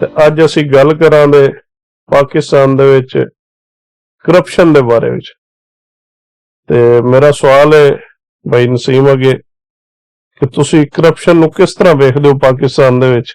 ਤੇ ਅੱਜ ਅਸੀਂ ਗੱਲ ਕਰਾਂਗੇ ਪਾਕਿਸਤਾਨ ਦੇ ਵਿੱਚ ਕਰਪਸ਼ਨ ਦੇ ਬਾਰੇ ਵਿੱਚ। ਤੇ ਮੇਰਾ ਸਵਾਲ ਹੈ ਭਾਈ ਨਸੀਮ ਅੱਗੇ ਕਿ ਤੁਸੀਂ ਕਰਪਸ਼ਨ ਨੂੰ ਕਿਸ ਤਰ੍ਹਾਂ ਵੇਖਦੇ ਹੋ ਪਾਕਿਸਤਾਨ ਦੇ ਵਿੱਚ?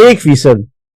1%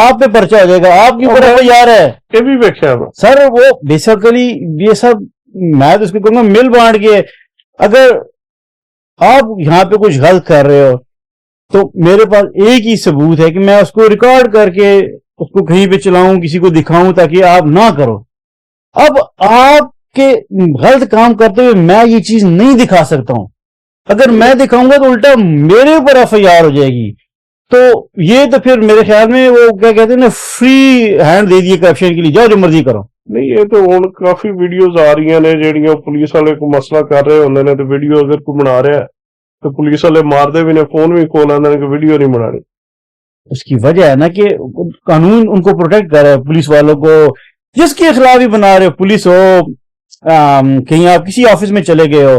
آپ پہ پرچہ ہو جائے گا, آپ کی اوپر FIR ہے. یہ بھی ویکھیا میں سر وہ بیسیکلی یہ سب میں تو اس کو کہوں گا مل بانٹ کے, اگر آپ یہاں پہ کچھ غلط کر رہے ہو تو میرے پاس ایک ہی ثبوت ہے کہ میں اس کو ریکارڈ کر کے اس کو کہیں پہ چلاؤں, کسی کو دکھاؤں تاکہ آپ نہ کرو. اب آپ کے غلط کام کرتے ہوئے میں یہ چیز نہیں دکھا سکتا ہوں. اگر میں دکھاؤں گا تو الٹا میرے اوپر FIR ہو جائے گی. تو یہ تو پھر میرے خیال میں وہ کیا کہتے ہیں نا, فری ہینڈ دے دیے کرپشن کے لیے, جاؤ جو مرضی کرو. نہیں, یہ تو ہوں کافی ویڈیوز آ رہی نے جہاں پولیس والے کو مسئلہ کر رہے ہوندے نے, تو ویڈیو اگر کوئی بنا رہا ہے تو پولیس والے مارتے بھی نے, فون بھی کھول لیندے نے کہ ویڈیو نہیں بنانی. اس کی وجہ ہے نا کہ قانون ان کو پروٹیکٹ کر رہا ہے, پولیس والوں کو جس کے خلاف ہی بنا رہے ہو. پولیس ہو, کہیں آپ کسی آفس میں چلے گئے ہو,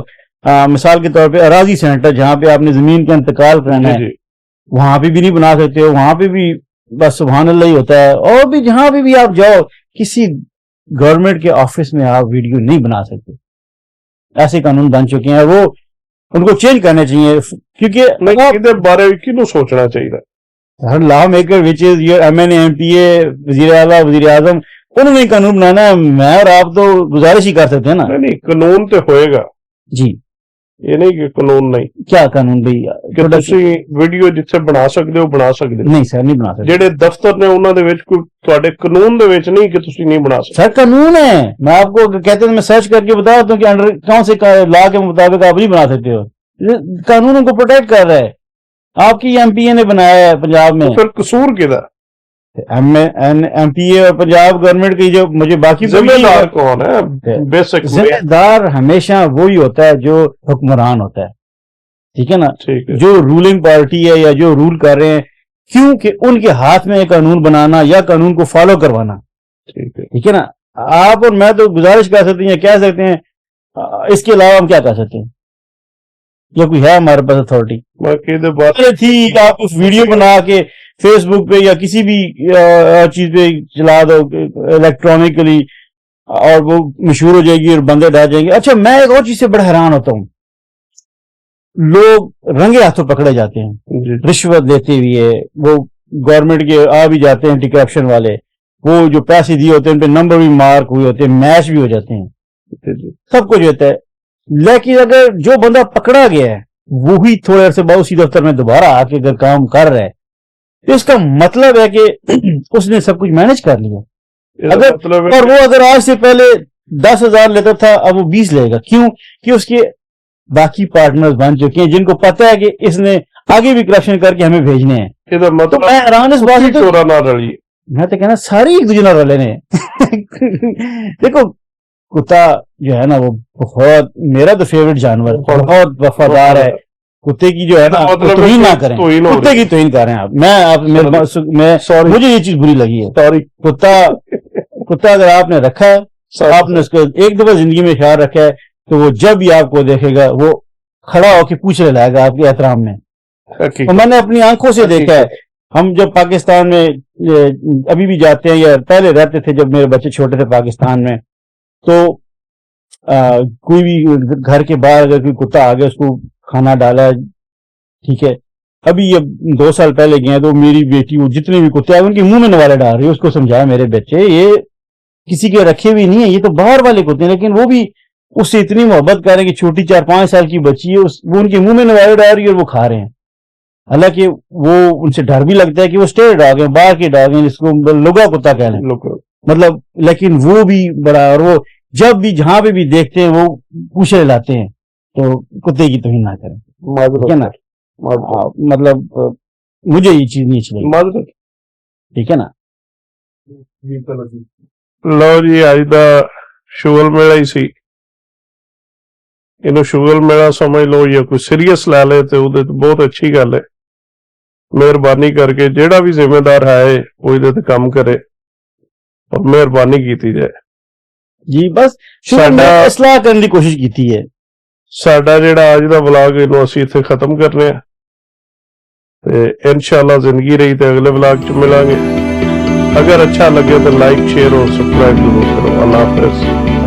مثال کے طور پہ اراضی سینٹر جہاں پہ آپ نے زمین کا انتقال کرنا ہے, وہاں پہ بھی نہیں بنا سکتے ہو. وہاں پہ بھی بس سبحان اللہ ہی ہوتا ہے. اور بھی جہاں پہ بھی آپ جاؤ, کسی گورنمنٹ کے آفس میں آپ ویڈیو نہیں بنا سکتے. ایسے قانون بن چکے ہیں, وہ ان کو چینج کرنے چاہیے. کیونکہ بارے کنوں سوچنا چاہیے. ہر lawmaker which is your MNA MPA وزیر اعلیٰ وزیر اعظم, انہوں نے قانون بنانا ہے. میں اور آپ تو گزارش ہی کر سکتے ہیں نا. نہیں, قانون تو ہوئے گا جی, یہ نہیں کہ قانون نہیں. کیا قانون بھائی کہ تسی ویڈیو جتھے بنا سکتے ہو بنا سکتے نہیں سر, نہیں بنا سکتے. جہے دفتر نے انہوں دے وچ کوئی تواڈے قانون دے وچ نہیں کہ تسی نہیں بنا سکتے. سر قانون ہے, میں آپ کو کہتے ہیں میں سرچ کر کے بتا دوں کہ انڈر کون سے لا کے مطابق آپ نہیں بنا سکتے ہو. قانون ان کو پروٹیکٹ کر رہا ہے. آپ کی MPA نے بنایا ہے پنجاب میں, پھر قصور کدا؟ MPA اور پنجاب گورنمنٹ کی جو مجھے باقی ذمہ دار کون ہے؟ بیسک ذمہ دار ہمیشہ وہی ہوتا ہے جو حکمران ہوتا ہے, ٹھیک ہے نا, جو رولنگ پارٹی ہے یا جو رول کر رہے ہیں, کیونکہ ان کے ہاتھ میں قانون بنانا یا قانون کو فالو کروانا. ٹھیک ہے نا. آپ اور میں تو گزارش کر سکتے ہیں یا کہہ سکتے ہیں, اس کے علاوہ ہم کیا کر سکتے ہیں؟ یا کوئی ہے ہمارے پاس اتھارٹی؟ ٹھیک, آپ اس ویڈیو بنا کے فیس بک پہ یا کسی بھی چیز پہ چلا دو الیکٹرانکلی, اور وہ مشہور ہو جائے گی اور بندے ڈال جائیں گے. اچھا, میں ایک اور چیز سے بڑا حیران ہوتا ہوں, لوگ رنگے ہاتھوں پکڑے جاتے ہیں رشوت لیتے ہوئے. وہ گورنمنٹ کے آ بھی جاتے ہیں اینٹی کرپشن والے, وہ جو پیسے دیے ہوتے ہیں ان پہ نمبر بھی مارک ہوئے ہوتے ہیں, میچ بھی ہو جاتے ہیں, سب کچھ ہوتا ہے. لیکن اگر جو بندہ پکڑا گیا ہے وہی تھوڑے عرصے بعد اسی دفتر میں دوبارہ آ کے اگر کام کر رہا ہے, تو اس کا مطلب ہے کہ اس نے سب کچھ مینج کر لیا. اور وہ اگر آج سے پہلے 10,000 لیتا تھا, اب وہ 20 لے گا. کیوں؟ کہ اس کے باقی پارٹنرز بن چکے ہیں جن کو پتا ہے کہ اس نے آگے بھی کرپشن کر کے ہمیں بھیجنے ہیں. تو میں حیران اس بات سے, میں تو کہنا ساری ایک دوسرے نہ رلے نے. دیکھو کتا جو ہے نا وہ بہت, میرا تو فیوریٹ جانور, بہت وفادار ہے. کتے کی جو ہے نا توہین نہ کریں, کتے کی توہین کر رہے ہیں آپ. مجھے یہ چیز بری لگی ہے. کتا اگر آپ نے رکھا ہے, آپ نے اس کو ایک دفعہ زندگی میں خیال رکھا ہے, تو وہ جب بھی آپ کو دیکھے گا وہ کھڑا ہو کے پوچھنے لگے گا آپ کے احترام میں. میں نے اپنی آنکھوں سے دیکھا ہے. ہم جب پاکستان میں ابھی بھی جاتے ہیں یا پہلے رہتے تھے جب میرے بچے چھوٹے تھے پاکستان میں, تو کوئی بھی گھر کے باہر اگر کوئی کتا آ گیا اس کو کھانا ڈالا, ٹھیک ہے. ابھی یہ 2 سال پہلے گئے تو میری بیٹی وہ جتنے بھی کتے آئے ان کے منہ میں نوالے ڈال رہی ہے. اس کو سمجھایا میرے بچے یہ کسی کے رکھے بھی نہیں ہے, یہ تو باہر والے کتے ہیں, لیکن وہ بھی اس سے اتنی محبت کر رہے ہیں کہ چھوٹی 4-5 سال کی بچی ہے وہ ان کے منہ میں نوالے ڈال رہی ہے اور وہ کھا رہے ہیں. حالانکہ وہ ان سے ڈر بھی لگتا ہے کہ وہ اسٹے ڈاگ ہیں, باہر کے ڈاگ ہیں, جس کو لوگا کتا کہہ لیں مطلب, لیکن وہ بھی بڑا, اور وہ جب بھی جہاں پہ بھی دیکھتے ہیں وہ پوچھے لاتے ہیں. تو کتے کی توہین نہ کریں, ٹھیک ہے نا. مطلب مجھے یہ چیز نہیں اچھی لگی, ٹھیک ہے نا. لو جی, اج دا شغل میلہ ہی سی, انہوں شغل میلہ سمجھ لو یا کوئی سیریس لے لے تو بہت اچھی گل ہے. مہربانی کر کے جیڑا بھی ذمہ دار ہے وہ ادھر کام کرے اور مہربانی کیتی جائے. جی بس اصلاح کرنے کی کوشش کیتی ہے. ساڈا جیڑا اج دا ولاگ اینو اسی ایتھے ختم کرنے ہیں, تے انشاءاللہ زندگی رہی تے اگلے ولاگ چ ملیں گے. اگر اچھا لگے تو لائک شیئر اور سبسکرائب ضرور کرو. اللہ حافظ.